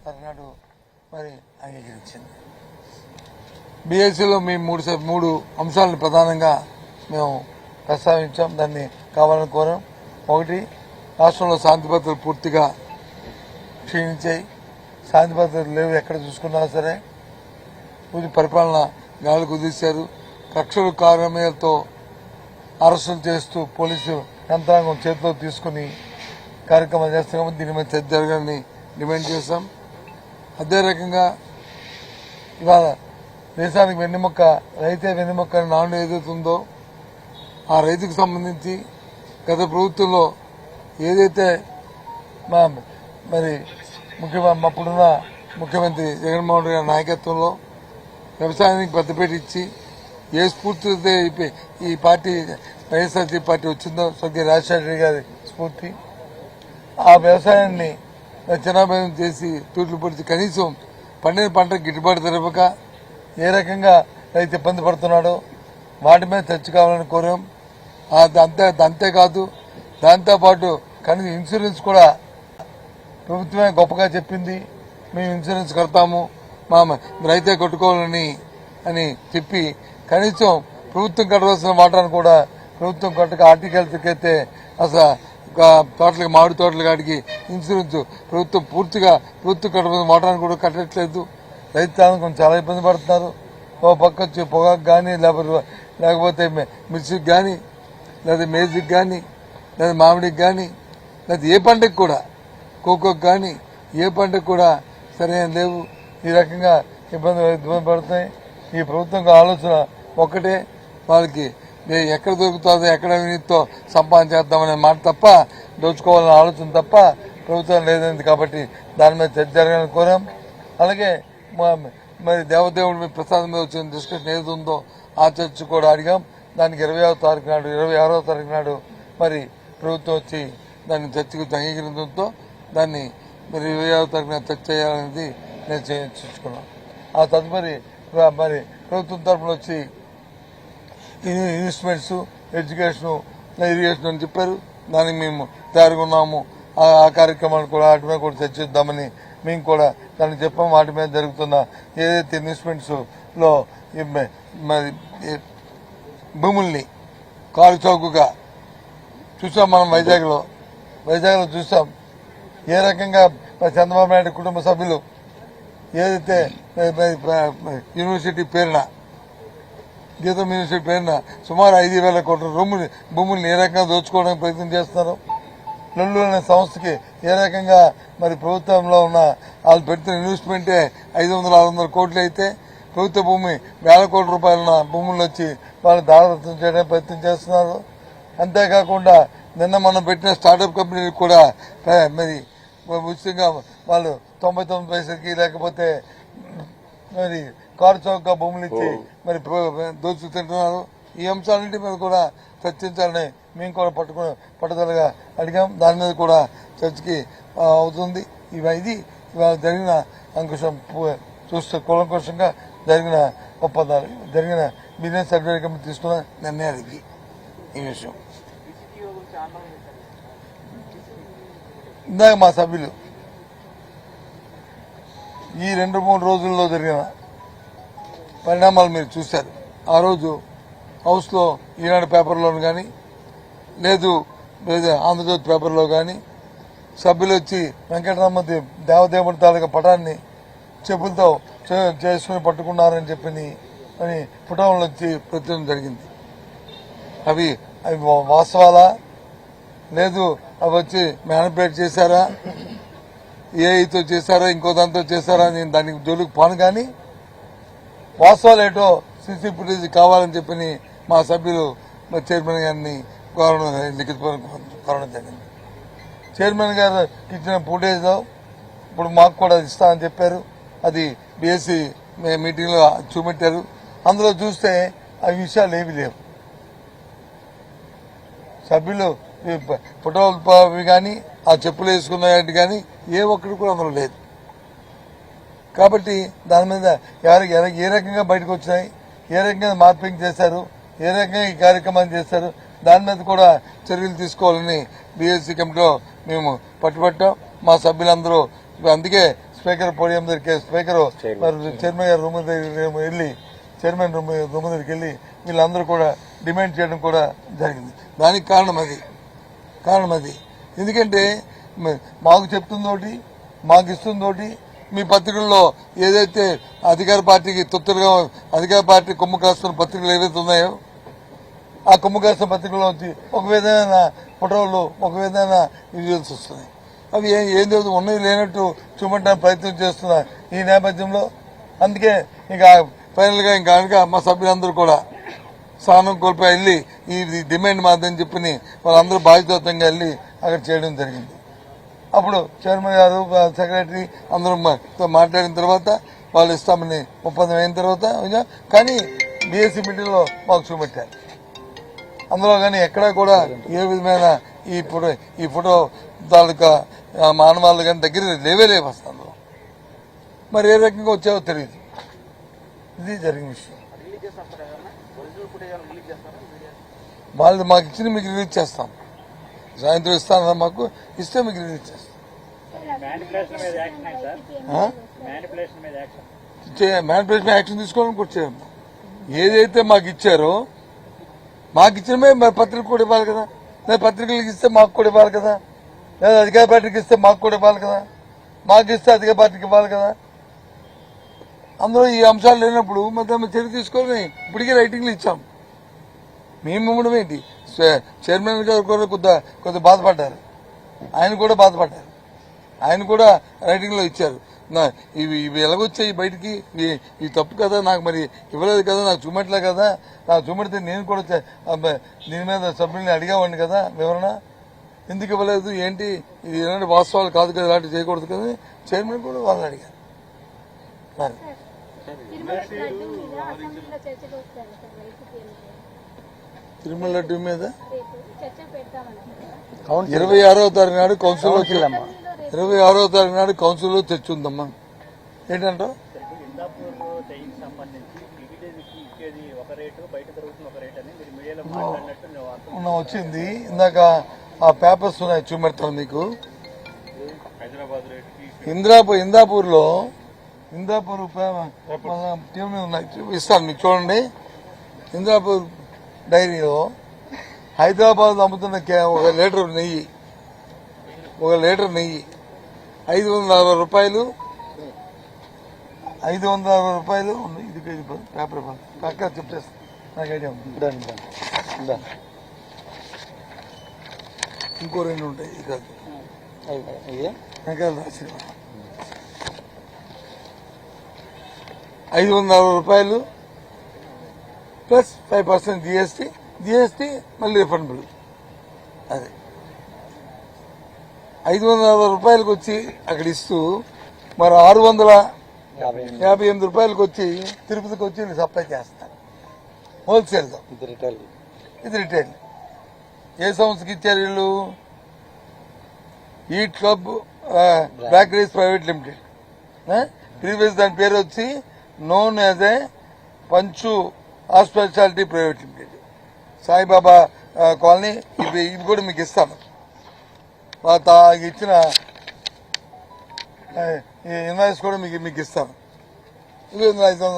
తరనాడు మరి అంగీకరించింది. బీఎస్సీలో మేము మూడు అంశాలను ప్రధానంగా మేము ప్రస్తావించాం, దాన్ని కావాలని కోరాం. ఒకటి, రాష్ట్రంలో శాంతి భద్రతలు పూర్తిగా క్షీణించాయి. శాంతి భద్రతలు లేవు, ఎక్కడ చూసుకున్నా సరే. పరిపాలన గాలి కుదిశారు. కక్షలు కార్యక్రమాలతో అరెస్టులు చేస్తూ పోలీసు యంత్రాంగం చేతిలో తీసుకుని కార్యక్రమాలు చేస్తున్నాము. దీని మీద చర్చ జరగాలని డిమాండ్ చేశాం. అదే రకంగా ఇవాళ దేశానికి వెన్నెముక్క రైతే వెన్నెముక్క నాడు ఏదైతుందో ఆ రైతుకు సంబంధించి గత ప్రభుత్వంలో ఏదైతే మరి అప్పుడున్న ముఖ్యమంత్రి జగన్మోహన్ రెడ్డి గారి నాయకత్వంలో వ్యవసాయానికి పెద్దపేట ఇచ్చి ఏ స్ఫూర్తితో ఈ పార్టీ వైఎస్ఆర్సీ పార్టీ వచ్చిందో స్వర్గీయ రాజశేఖర రెడ్డి గారి స్ఫూర్తి, ఆ వ్యవసాయాన్ని చిన్నాభాయం చేసి తూట్లు పొడిచి కనీసం పండిన పంట గిట్టుబాటు జరపక ఏ రకంగా రైతు ఇబ్బంది పడుతున్నాడో వాటి మీద చర్చ కావాలని కోరాం. అంతేకాదు, దాంతోపాటు కనీసం ఇన్సూరెన్స్ కూడా ప్రభుత్వమే గొప్పగా చెప్పింది. మేము ఇన్సూరెన్స్ కడతాము, మా రైతే కొట్టుకోవాలని అని చెప్పి కనీసం ప్రభుత్వం కట్టవలసిన వాటాను కూడా ప్రభుత్వం కట్టక హార్టికల్చర్కి అయితే అసలు తోటలకి మామిడి తోటల కాడికి ఇన్సూరెన్స్ ప్రభుత్వం కట్టవలసిన వాటాను కూడా కట్టట్లేదు. రైతాంగం కొంచెం చాలా ఇబ్బంది పడుతున్నారు. ఓ పక్క వచ్చి పొగాకు కానీ లేకపోతే మిర్చికి కానీ లేదా మేజికి కానీ లేదా మామిడికి కానీ లేదా ఏ పంటకు కూడా కోకోకి కానీ ఏ పంటకు కూడా సరైన లేవు. ఈ రకంగా ఇబ్బంది పడుతున్నాయి. ఈ ప్రభుత్వం ఆలోచన ఒక్కటే, వాళ్ళకి ఎక్కడ దొరుకుతుందో ఎక్కడ అవినీతితో సంపాదన చేద్దామనే మాట తప్ప, దోచుకోవాలనే ఆలోచన తప్ప ప్రభుత్వం లేదండి. కాబట్టి దాని మీద చర్చ జరగాలని కోరాం. అలాగే మరి దేవదేవుడి మీద ప్రసాదం మీద వచ్చిన డిస్కషన్ ఏది ఉందో ఆ చర్చ కూడా అడిగాం. దానికి 26వ తారీఖు నాడు మరి ప్రభుత్వం వచ్చి దాన్ని చర్చకు అంగీకరించడంతో దాన్ని మరి 26వ తారీఖున చర్చ చేయాలనేది నేను చర్చించుకున్నాం. ఆ తదుపరి మరి ప్రభుత్వం తరఫున వచ్చి ఇన్వెస్ట్మెంట్స్, ఎడ్యుకేషన్, ఇరిగేషన్ అని చెప్పారు. దానికి మేము తయారుగా ఉన్నాము. ఆ కార్యక్రమాలు కూడా వాటి మీద కూడా చర్చిద్దామని మేము కూడా దానికి చెప్పాము. వాటి మీద జరుగుతున్న ఏదైతే ఇన్వెస్ట్మెంట్స్ లో మరి భూముల్ని కారు చౌకగా చూసాం. మనం వైజాగ్లో చూసాం ఏ రకంగా చంద్రబాబు నాయుడు కుటుంబ సభ్యులు ఏదైతే యూనివర్సిటీ పేరున గీతం యూనివర్సిటీ పేరున సుమారు 5,000 కోట్ల భూముల్ని ఏ రకంగా దోచుకోవడానికి ప్రయత్నం చేస్తున్నారు. లొల్లు అనే సంస్థకి ఏ రకంగా మరి ప్రభుత్వంలో ఉన్న వాళ్ళు పెడుతున్న ఇన్వెస్ట్మెంటే 500-600 కోట్లు అయితే ప్రభుత్వ భూమి 1,000 కోట్ల రూపాయల భూములు వచ్చి వాళ్ళు దారదత్తం చేయడానికి ప్రయత్నం చేస్తున్నారు. అంతేకాకుండా నిన్న మనం పెట్టిన స్టార్టప్ కంపెనీలకు కూడా మరి ఉచితంగా వాళ్ళు 99 పైసలకి లేకపోతే మరి కారు చౌకగా భూములు ఇచ్చి మరి దోచుకు తింటున్నారు. ఈ అంశాలన్నింటి మీద కూడా చర్చించాలని మేము కూడా పట్టుదలగా అడిగాం. దాని మీద కూడా చర్చకి అవుతుంది. ఇది ఇవాళ జరిగిన అంకుశం చూస్తే కూలంకషంగా జరిగిన ఒప్పందాలు, జరిగిన బిజినెస్ అడ్వైజరీ కమిటీ తీసుకున్న నిర్ణయానికి ఈ విషయం. ఇందాక మా సభ్యులు ఈ 2-3 రోజుల్లో జరిగిన పరిణామాలు మీరు చూశారు. ఆ రోజు హౌస్లో ఈనాడు పేపర్లోను కానీ లేదు ఆంధ్రజ్యోతి పేపర్లో కానీ సభ్యులు వచ్చి వెంకటరామ దేవదేవుడి తాలూకా పటాన్ని చెప్పులతో చేసుకుని పట్టుకున్నారని చెప్పి అని పుటంలో వచ్చి ప్రచురణ జరిగింది. అవి వాస్తవాలా లేదు అవి వచ్చి మ్యానిపులేట్ చేశారా, ఏఐతో చేశారా, ఇంకో దాంతో చేశారా, నేను దానికి జోలికి పోను. కానీ వాస్తవాలు ఏంటో సీసీ ఫుటేజ్ కావాలని చెప్పి మా సభ్యులు చైర్మన్ గారిని కోరడం జరిగింది. చైర్మన్ గారు ఇచ్చిన ఫుటేజ్ ఇప్పుడు మాకు కూడా ఇస్తామని చెప్పారు. అది బీఎస్సీ మీటింగ్లో చూపెట్టారు. అందులో చూస్తే ఆ విషయాలు ఏమీ లేవు. సభ్యులు ఫోటోలు కానీ ఆ చెప్పులు వేసుకున్నట్టు కానీ ఏ ఒక్కటి కూడా అందులో లేదు. కాబట్టి దాని మీద ఏ రకంగా బయటకు వచ్చినాయి, ఏ రకంగా మార్పింగ్ చేశారు, ఏ రకంగా ఈ కార్యక్రమాన్ని చేశారు, దాని మీద కూడా చర్యలు తీసుకోవాలని బీఎస్సీ కమిటీలో మేము పట్టుబట్టాం. మా సభ్యులందరూ అందుకే స్పీకర్ పోడియం దగ్గరికి స్పీకర్ మరి చైర్మన్ గారి రూమ్ దగ్గర వెళ్ళి చైర్మన్ రూమ్ దగ్గరికి వెళ్ళి వీళ్ళందరూ కూడా డిమాండ్ చేయడం కూడా జరిగింది. దానికి కారణం అది ఎందుకంటే మాకు చెప్తుందోటి మాకు ఇస్తుందోటి మీ పత్రికల్లో ఏదైతే అధికార పార్టీకి తొత్తులుగా అధికార పార్టీ కొమ్ము కాస్తున్న పత్రికలు ఏవైతే ఉన్నాయో ఆ కొమ్ము కాస్తున్న పత్రికల్లో వచ్చి ఒక విధమైన ఫోటోలు ఒక విధమైన విజువల్స్ వస్తున్నాయి. అవి ఏం లేదు ఉన్నది లేనట్టు చూపడానికి ప్రయత్నం చేస్తున్న ఈ నేపథ్యంలో అందుకే ఇంకా ఫైనల్ గా ఇంకా మా సభ్యులందరూ కూడా స్థానం కోల్పోయి వెళ్ళి ఈ డిమాండ్ మాదని చెప్పి వాళ్ళందరూ బాధ్యతంగా వెళ్ళి అక్కడ చేయడం జరిగింది. అప్పుడు చైర్మన్ గారు సెక్రటరీ అందరూ మాట్లాడిన తర్వాత వాళ్ళు ఇస్తామని ఒప్పందం అయిన తర్వాత కానీ బీఎస్సీ మీటింగ్ లో మాకు చూపెట్టారు. అందులో కానీ ఎక్కడా కూడా ఏ విధమైన ఈ ఫోటో తాలూకా మానవాళ్ళు కానీ దగ్గర లేవు వస్తాను. మరి ఏ రకంగా వచ్చావో తెలియదు. ఇది జరిగిన విషయం. వాళ్ళు మాకు ఇచ్చిన మీకు రిలీజ్ చేస్తాం. సాయంత్రం ఇస్తాను మాకు ఇస్తే మీకు రిలీజ్ చేస్తాం. మ్యానిపులేషన్ యాక్షన్ తీసుకోవాలని కూడా చేయము. ఏదైతే మాకు ఇచ్చారో మాకు ఇచ్చినమే మరి పత్రికలు కూడా ఇవ్వాలి కదా. లేదా పత్రికలకు ఇస్తే మాకు కూడా ఇవ్వాలి కదా. లేదా అధికార పార్టీకి ఇస్తే మాకు కూడా ఇవ్వాలి కదా. మాకు ఇస్తే అధికార పార్టీకి ఇవ్వాలి కదా. అందులో ఈ అంశాలు లేనప్పుడు మరి చర్య తీసుకొని ఇప్పటికే రైటింగ్లు ఇచ్చాం. మేము ఇవ్వడం ఏంటి? చైర్మన్ గారు కూడా కొద్దిగా బాధపడ్డారు. ఆయన కూడా బాధపడ్డారు. ఆయన కూడా రైటింగ్ లో ఇచ్చారు. ఇవి ఎలాగొచ్చాయి బయటికి, ఈ తప్పు కదా, నాకు మరి ఇవ్వలేదు కదా, నాకు చూపెట్టలే కదా, నాకు చూపెడితే నేను కూడా దీని మీద సభ్యుల్ని అడిగేవాడిని కదా వివరణ, ఎందుకు ఇవ్వలేదు ఏంటి, ఇది ఇలాంటి వాస్తవాలు కాదు కదా, ఇలాంటి చేయకూడదు కదా. చైర్మన్ కూడా వాళ్ళని అడిగారు. తిరుమల లడ్డు మీద 26వ తారీఖు నాడు కౌన్సిల్లో 26వ తారీఖు నాడు కౌన్సిల్లో తెచ్చుందమ్మా. ఏంటంటావు? వచ్చింది ఇందాక ఆ పేపర్స్ ఉన్నాయి చూపెడతాను మీకు. ఇందాపూర్ టీవీ మీద ఉన్నాయి, ఇస్తాను మీకు చూడండి. ఇందాపూర్ డైరీలో హైదరాబాద్ అమ్ముతున్న ఒక లీటర్ నెయ్యి 560 రూపాయలు. 560 రూపాయలు. ఇది పేపర్ పక్క చెప్పేస్తాను, నాకు ఐడియా ఉంది. ఇంకో 2 ఉంటాయి. ఇది రాసి 560 రూపాయలు ప్లస్ 5% జిఎస్టీ మళ్ళీ రిఫండబుల్. అదే 560 రూపాయలకు వచ్చి అక్కడ ఇస్తూ మరి 658 రూపాయలకు వచ్చి తిరుపతికి వచ్చి సప్లై చేస్తారు హోల్సేల్ గా. ఇది రిటైల్. ఏ సంస్థకి ఇచ్చారు వీళ్ళు? Eat club bakeries private limited. Previous దాని పేరు వచ్చి నోన్ యాజ్ ఏ పంచు hospitality private limited, Saibaba colony. ఇవి కూడా మీకు ఇస్తాను. ఇచ్చిన ఇన్వాయిస్ కూడా మీకు ఇస్తాను. ఇది 500